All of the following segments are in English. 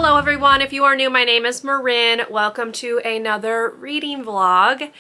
Hello everyone, if you are new, my name is Marin. Welcome to another reading vlog.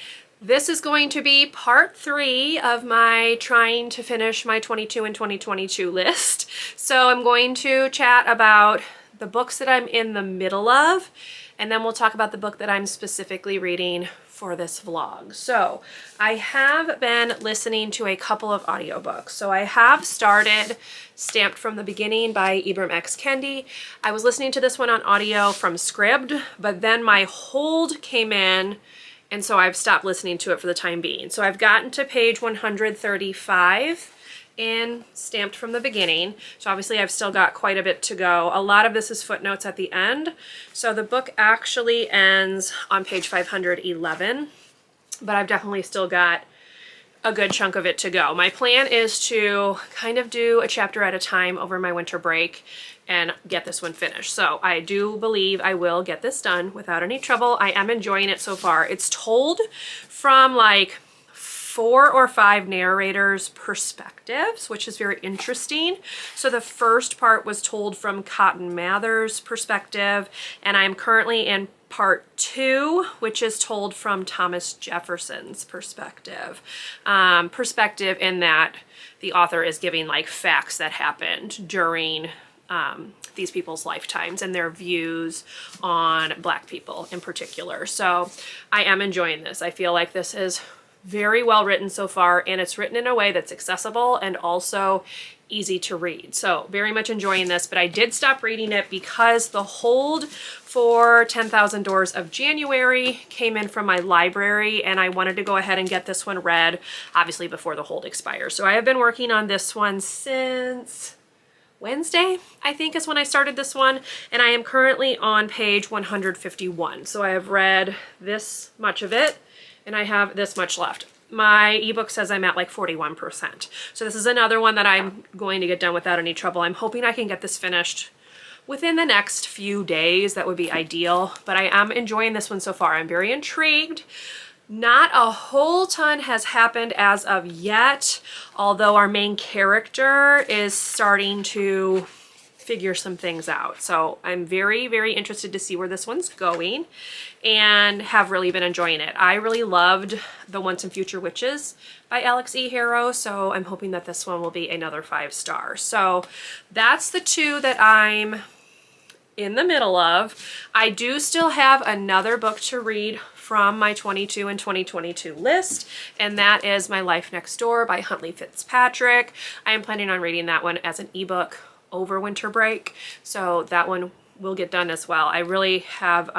This is going to be part 3 of my trying to finish my 22 and 2022 list. So I'm going to chat about the books that I'm in the middle of, and then we'll talk about the book that I'm specifically reading for this vlog. So I have been listening to a couple of audiobooks. So I have started Stamped from the Beginning by Ibram X. Kendi. I was listening to this one on audio from Scribd, but then my hold came in, and so I've stopped listening to it for the time being. So I've gotten to page 135 in Stamped from the Beginning. So obviously I've still got quite a bit to go. A lot of this is footnotes at the end. So the book actually ends on page 511, but I've definitely still got a good chunk of it to go. My plan is to kind of do a chapter at a time over my winter break and get this one finished. So I do believe I will get this done without any trouble. I am enjoying it so far. It's told from like 4 or 5 narrators' perspectives, which is very interesting. So the first part was told from Cotton Mather's perspective, and I'm currently in part 2, which is told from Thomas Jefferson's perspective. Perspective in that the author is giving like facts that happened during these people's lifetimes and their views on Black people in particular. So I am enjoying this. I feel like this is very well written so far, and it's written in a way that's accessible and also easy to read. So very much enjoying this, but I did stop reading it because the hold for 10,000 Doors of January came in from my library, and I wanted to go ahead and get this one read, obviously before the hold expires. So I have been working on this one since Wednesday, I think is when I started this one, and I am currently on page 151. So I have read this much of it, and I have this much left. My ebook says I'm at like 41%. So this is another one that I'm going to get done without any trouble. I'm hoping I can get this finished within the next few days. That would be ideal, but I am enjoying this one so far. I'm very intrigued. Not a whole ton has happened as of yet, although our main character is starting to figure some things out. So I'm very, very interested to see where this one's going, and have really been enjoying it. I really loved The Once and Future Witches by Alix Harrow, so I'm hoping that this one will be another 5 stars. So that's the 2 that I'm in the middle of. I do still have another book to read from my 22 and 2022 list, and that is My Life Next Door by Huntley Fitzpatrick. I am planning on reading that one as an ebook over winter break, so that one will get done as well. I really have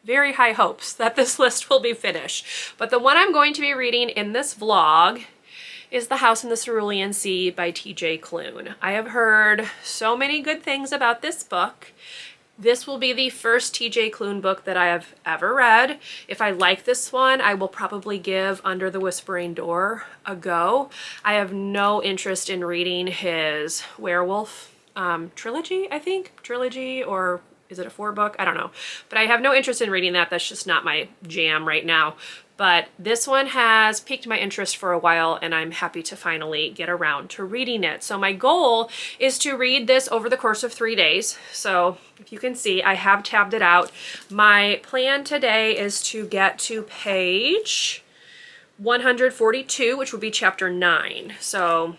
very high hopes that this list will be finished. But the one I'm going to be reading in this vlog is The House in the Cerulean Sea by TJ Klune. I have heard so many good things about this book. This will be the first TJ Klune book that I have ever read. If I like this one, I will probably give Under the Whispering Door a go. I have no interest in reading his werewolf trilogy, I think. Trilogy, or is it a 4-book? I don't know. But I have no interest in reading that. That's just not my jam right now. But this one has piqued my interest for a while, and I'm happy to finally get around to reading it. So my goal is to read this over the course of 3 days. So if you can see, I have tabbed it out. My plan today is to get to page 142, which would be chapter 9. So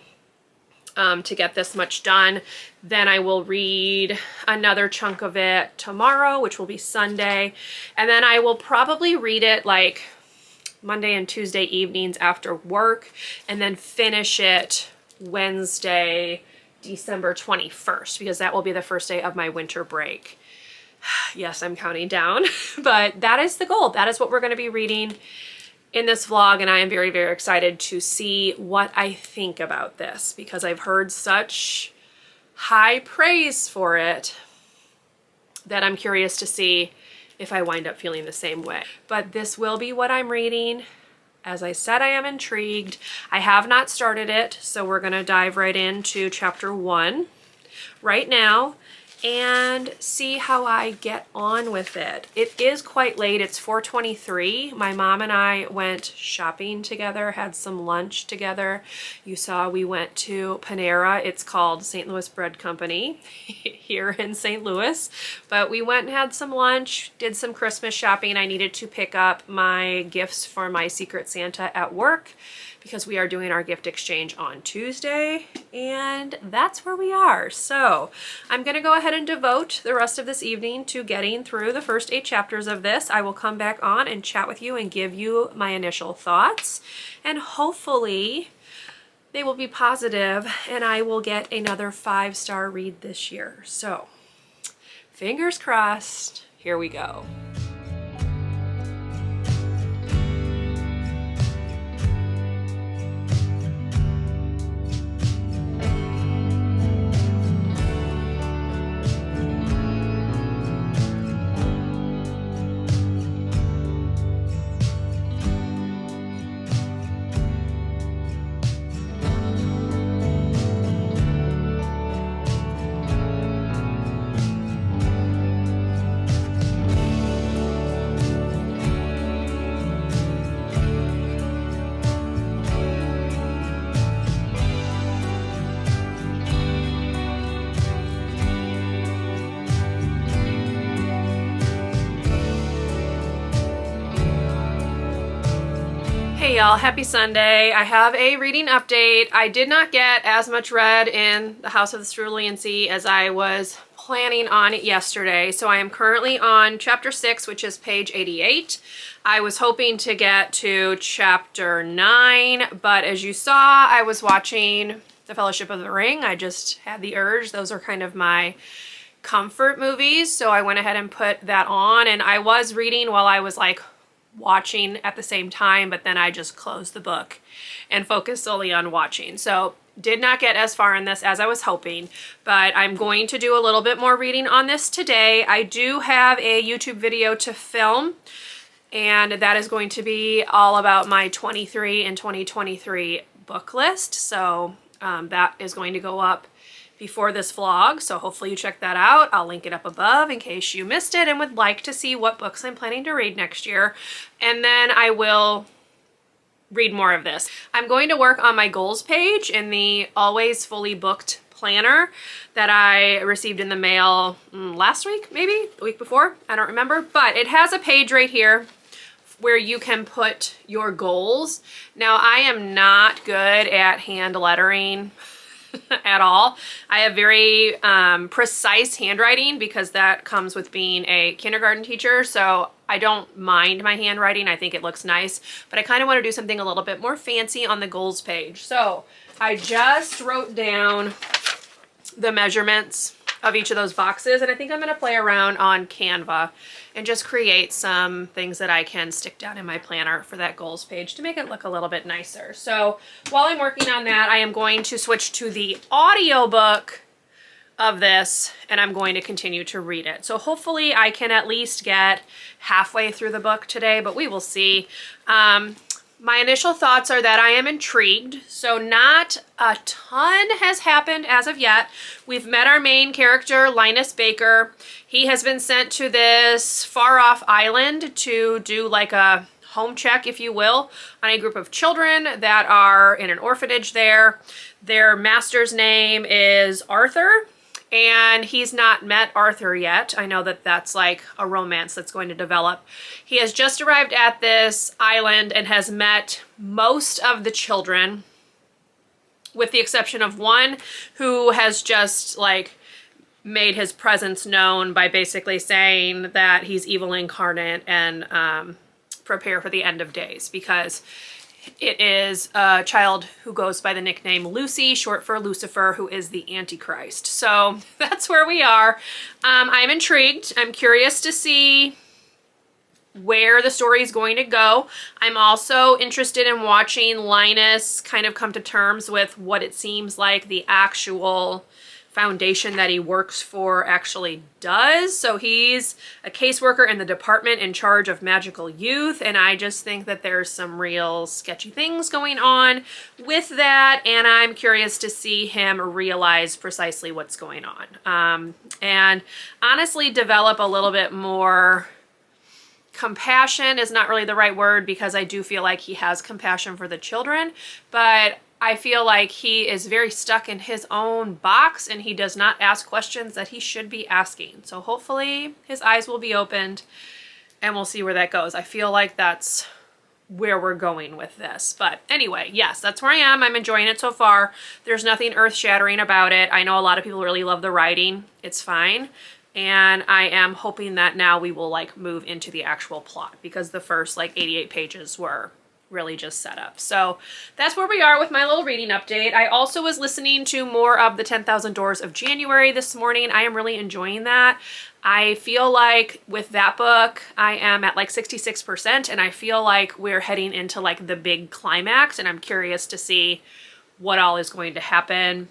to get this much done, then I will read another chunk of it tomorrow, which will be Sunday. And then I will probably read it like Monday and Tuesday evenings after work, and then finish it Wednesday, December 21st, because that will be the first day of my winter break. Yes, I'm counting down, but that is the goal. That is what we're going to be reading in this vlog, and I am very, very excited to see what I think about this, because I've heard such high praise for it that I'm curious to see if I wind up feeling the same way. But this will be what I'm reading. As I said, I am intrigued. I have not started it, so we're gonna dive right into chapter 1 right now. and see how I get on with it. It is quite late. It's 4:23. My mom and I went shopping together, had some lunch together. You saw we went to Panera. It's called St. Louis Bread Company here in St. Louis. But we went and had some lunch, did some Christmas shopping. I needed to pick up my gifts for my Secret Santa at work, because we are doing our gift exchange on Tuesday, and that's where we are. So I'm gonna go ahead and devote the rest of this evening to getting through the first 8 chapters of this. I will come back on and chat with you and give you my initial thoughts, and hopefully they will be positive and I will get another 5-star read this year. So fingers crossed, here we go. Hey y'all, happy Sunday. I have a reading update. I did not get as much read in The House of the Cerulean Sea as I was planning on yesterday. So I am currently on chapter 6, which is page 88. I was hoping to get to chapter 9, but as you saw, I was watching The Fellowship of the Ring. I just had the urge. Those are kind of my comfort movies. So I went ahead and put that on, and I was reading while I was like watching at the same time, but then I just closed the book and focused solely on watching. So did not get as far in this as I was hoping, but I'm going to do a little bit more reading on this today. I do have a YouTube video to film, and that is going to be all about my 23 and 2023 book list. So that is going to go up before this vlog, so hopefully you check that out. I'll link it up above in case you missed it and would like to see what books I'm planning to read next year, and then I will read more of this. I'm going to work on my goals page in the Always Fully Booked planner that I received in the mail last week, maybe the week before, I don't remember, but it has a page right here where you can put your goals. Now, I am not good at hand lettering at all. I have very precise handwriting because that comes with being a kindergarten teacher, so I don't mind my handwriting. I think it looks nice, but I kind of want to do something a little bit more fancy on the goals page. So I just wrote down the measurements of each of those boxes, and I think I'm going to play around on Canva and just create some things that I can stick down in my planner for that goals page to make it look a little bit nicer. So while I'm working on that, I am going to switch to the audiobook of this, and I'm going to continue to read it. So hopefully I can at least get halfway through the book today, but we will see. My initial thoughts are that I am intrigued. So not a ton has happened as of yet. We've met our main character, Linus Baker. He has been sent to this far off island to do like a home check, if you will, on a group of children that are in an orphanage there. Their master's name is Arthur, and he's not met Arthur yet. I know that that's like a romance that's going to develop. He has just arrived at this island and has met most of the children, with the exception of one who has just like made his presence known by basically saying that he's evil incarnate and prepare for the end of days, because it is a child who goes by the nickname Lucy, short for Lucifer, who is the Antichrist. So that's where we are. I'm intrigued. I'm curious to see where the story is going to go. I'm also interested in watching Linus kind of come to terms with what it seems like the actual foundation that he works for actually does. So he's a caseworker in the department in charge of magical youth, and I just think that there's some real sketchy things going on with that, and I'm curious to see him realize precisely what's going on. And honestly develop a little bit more compassion is not really the right word, because I do feel like he has compassion for the children, but I feel like he is very stuck in his own box and he does not ask questions that he should be asking. So hopefully his eyes will be opened and we'll see where that goes. I feel like that's where we're going with this. But anyway, yes, that's where I am. I'm enjoying it so far. There's nothing earth-shattering about it. I know a lot of people really love the writing. It's fine. And I am hoping that now we will like move into the actual plot, because the first like 88 pages were really just set up. So that's where we are with my little reading update. I also was listening to more of the 10,000 Doors of January this morning. I am really enjoying that. I feel like with that book, I am at like 66%, and I feel like we're heading into like the big climax, and I'm curious to see what all is going to happen.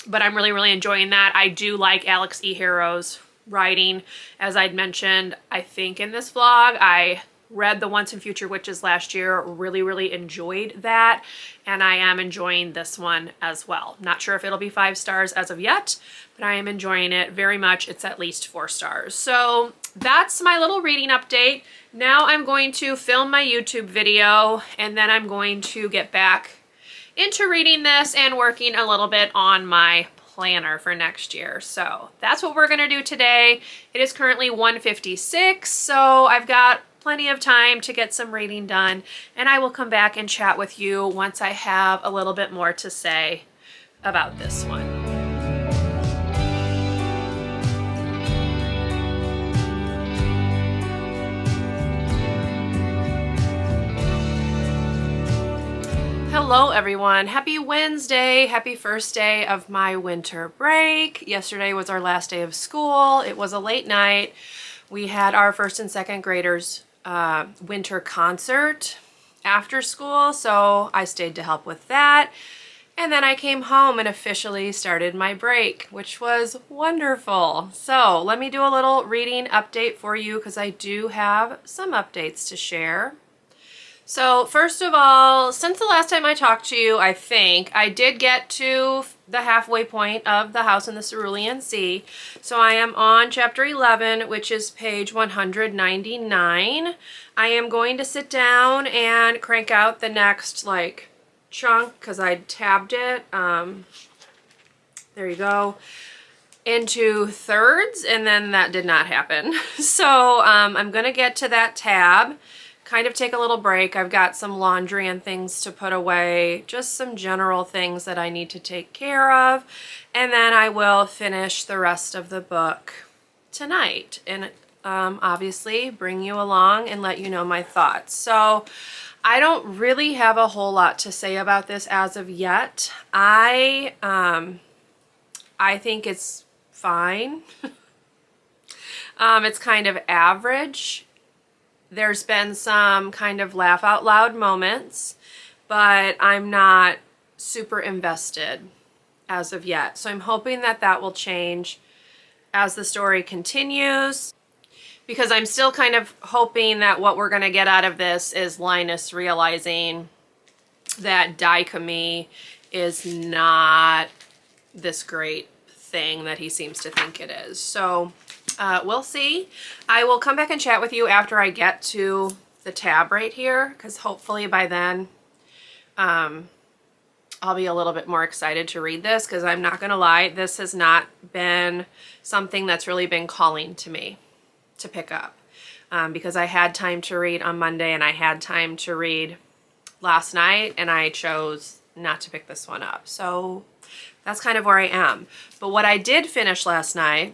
But I'm really, really enjoying that. I do like Alix E. Harrow's writing. As I'd mentioned, I think in this vlog, I read The Once and Future Witches last year, really, really enjoyed that, and I am enjoying this one as well. Not sure if it'll be 5 stars as of yet, but I am enjoying it very much. It's at least 4 stars. So that's my little reading update. Now I'm going to film my YouTube video, and then I'm going to get back into reading this and working a little bit on my planner for next year. So that's what we're gonna do today. It is currently 1:56, so I've got plenty of time to get some reading done, and I will come back and chat with you once I have a little bit more to say about this one. Hello everyone, happy Wednesday, happy first day of my winter break. Yesterday was our last day of school. It was a late night. We had our first and second graders winter concert after school, so I stayed to help with that. And then I came home and officially started my break, which was wonderful. So let me do a little reading update for you, because I do have some updates to share. So first of all, since the last time I talked to you, I think I did get to the halfway point of The House in the Cerulean Sea. So I am on chapter 11, which is page 199. I am going to sit down and crank out the next like chunk, because I tabbed it. There you go. Into thirds, and then that did not happen. So I'm gonna get to that tab, kind of take a little break. I've got some laundry and things to put away, just some general things that I need to take care of, and then I will finish the rest of the book tonight and obviously bring you along and let you know my thoughts. So I don't really have a whole lot to say about this as of yet. I think it's fine. It's kind of average. There's been some kind of laugh out loud moments, but I'm not super invested as of yet. So I'm hoping that that will change as the story continues, because I'm still kind of hoping that what we're going to get out of this is Linus realizing that Daikami is not this great thing that he seems to think it is. So we'll see. I will come back and chat with you after I get to the tab right here, because hopefully by then I'll be a little bit more excited to read this, because I'm not going to lie, this has not been something that's really been calling to me to pick up, because I had time to read on Monday and I had time to read last night, and I chose not to pick this one up. So that's kind of where I am. But what I did finish last night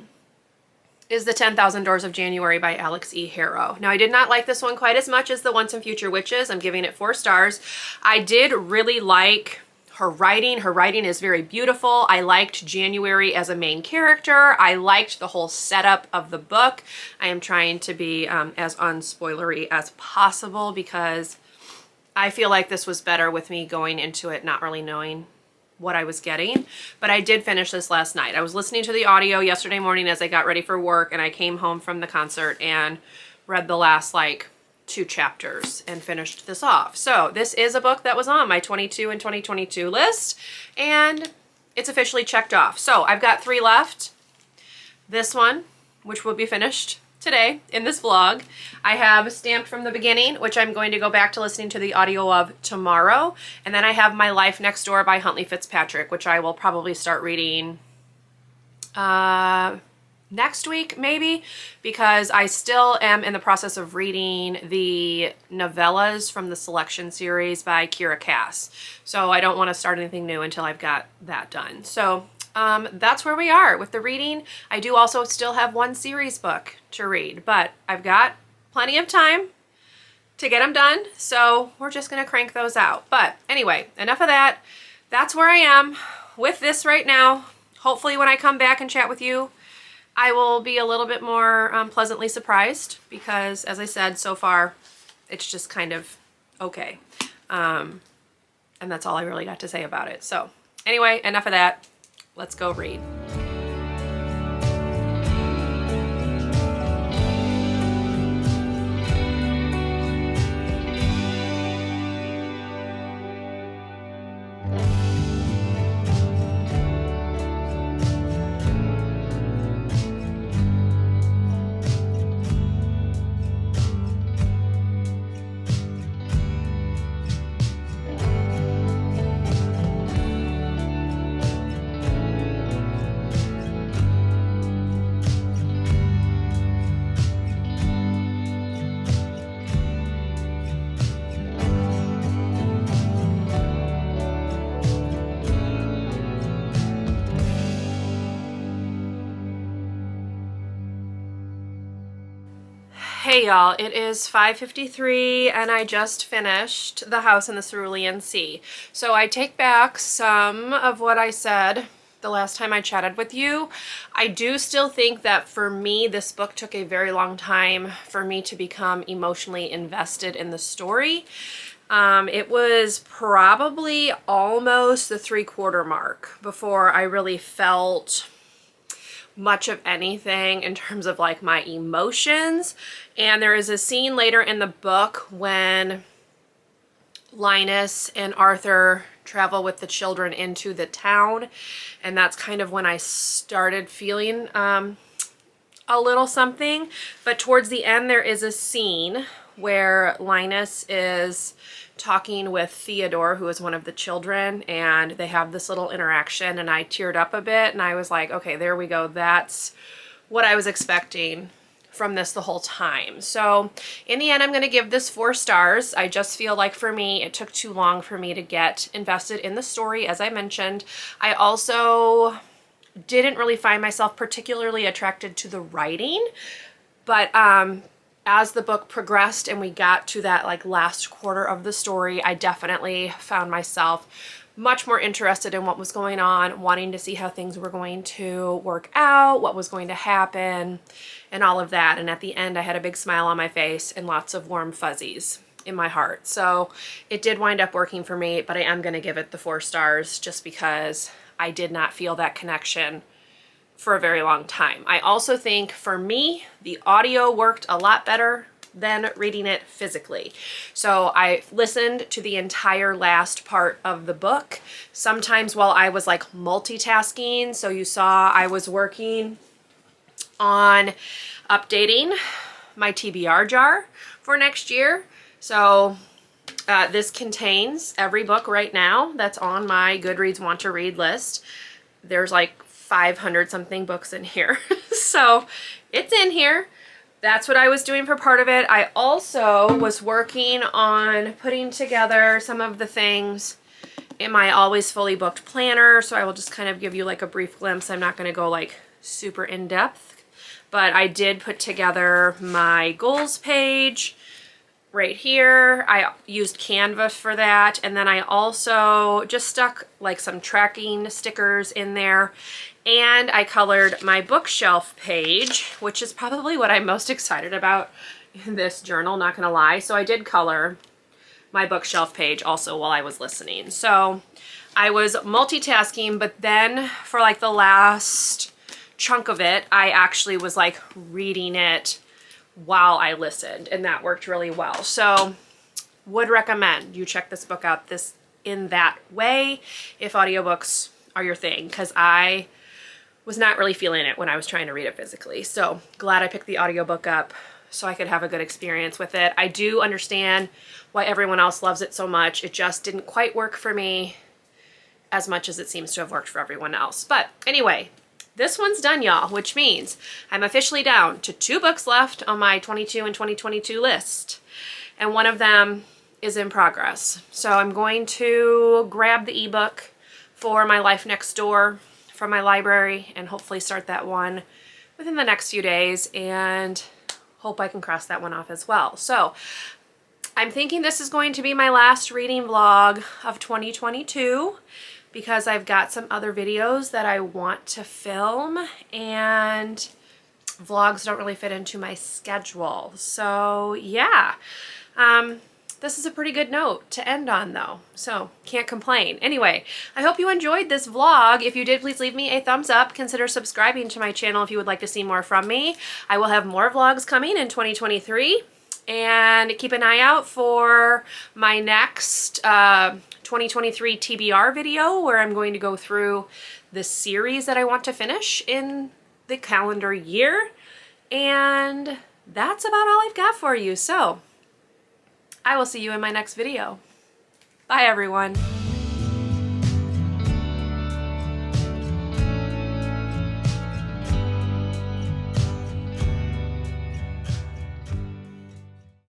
is The 10,000 Doors of January by Alix E. Harrow. Now, I did not like this one quite as much as The Once and Future Witches. I'm giving it 4 stars. I did really like her writing. Her writing is very beautiful. I liked January as a main character. I liked the whole setup of the book. I am trying to be as unspoilery as possible, because I feel like this was better with me going into it not really knowing what I was getting, but I did finish this last night. I was listening to the audio yesterday morning as I got ready for work, and I came home from the concert and read the last like 2 chapters and finished this off. So this is a book that was on my 22 and 2022 list, and it's officially checked off. So I've got 3 left. This one, which will be finished today in this vlog. I have Stamped from the Beginning, which I'm going to go back to listening to the audio of tomorrow. And then I have My Life Next Door by Huntley Fitzpatrick, which I will probably start reading next week maybe, because I still am in the process of reading the novellas from the Selection series by Kira Cass. So I don't want to start anything new until I've got that done. So that's where we are with the reading. I do also still have 1 series book to read, but I've got plenty of time to get them done, so we're just going to crank those out. But anyway, enough of that. That's where I am with this right now. Hopefully when I come back and chat with you, I will be a little bit more pleasantly surprised, because as I said, so far it's just kind of okay. And that's all I really got to say about it. So anyway, enough of that. Let's go read. Hey y'all, it is 5:53 and I just finished The House in the Cerulean Sea. So I take back some of what I said the last time I chatted with you. I do still think that for me, this book took a very long time for me to become emotionally invested in the story. It was probably almost the 3/4 mark before I really felt much of anything in terms of like my emotions. And there is a scene later in the book when Linus and Arthur travel with the children into the town, and that's kind of when I started feeling a little something. But towards the end there is a scene where Linus is talking with Theodore, who is one of the children, and they have this little interaction, and I teared up a bit, and I was like, okay, there we go. That's what I was expecting from this the whole time. So in the end, I'm going to give this 4 stars. I just feel like for me, it took too long for me to get invested in the story, as I mentioned. I also didn't really find myself particularly attracted to the writing, but as the book progressed and we got to that like last quarter of the story, I definitely found myself much more interested in what was going on, wanting to see how things were going to work out, what was going to happen, and all of that. And at the end, I had a big smile on my face and lots of warm fuzzies in my heart. So it did wind up working for me, but I am going to give it the 4 stars just because I did not feel that connection for a very long time. I also think for me, the audio worked a lot better than reading it physically. So I listened to the entire last part of the book, sometimes while I was like multitasking. So you saw I was working on updating my TBR jar for next year. So this contains every book right now that's on my Goodreads Want to Read list. There's like 500 something books in here. So it's in here. That's what I was doing for part of it. I also was working on putting together some of the things in my always fully booked planner. So I will just kind of give you like a brief glimpse. I'm not going to go like super in depth, but I did put together my goals page right here. I used Canva for that. And then I also just stuck like some tracking stickers in there. And I colored my bookshelf page, which is probably what I'm most excited about in this journal, not gonna lie. So I did color my bookshelf page also while I was listening. So I was multitasking, but then for like the last chunk of it, I actually was like reading it while I listened, and that worked really well. So would recommend you check this book out in that way if audiobooks are your thing, because I was not really feeling it when I was trying to read it physically. So glad I picked the audiobook up so I could have a good experience with it. I do understand why everyone else loves it so much. It just didn't quite work for me as much as it seems to have worked for everyone else. But anyway, this one's done, y'all, which means I'm officially down to 2 books left on my 22 and 2022 list. And one of them is in progress. So I'm going to grab the ebook for my Life Next Door from my library and hopefully start that one within the next few days, and hope I can cross that one off as well. So I'm thinking this is going to be my last reading vlog of 2022 because I've got some other videos that I want to film and vlogs don't really fit into my schedule. So yeah, this is a pretty good note to end on though, so can't complain. Anyway, I hope you enjoyed this vlog. If you did, please leave me a thumbs up. Consider subscribing to my channel if you would like to see more from me. I will have more vlogs coming in 2023, and keep an eye out for my next 2023 TBR video where I'm going to go through the series that I want to finish in the calendar year. And that's about all I've got for you. So I will see you in my next video. Bye, everyone.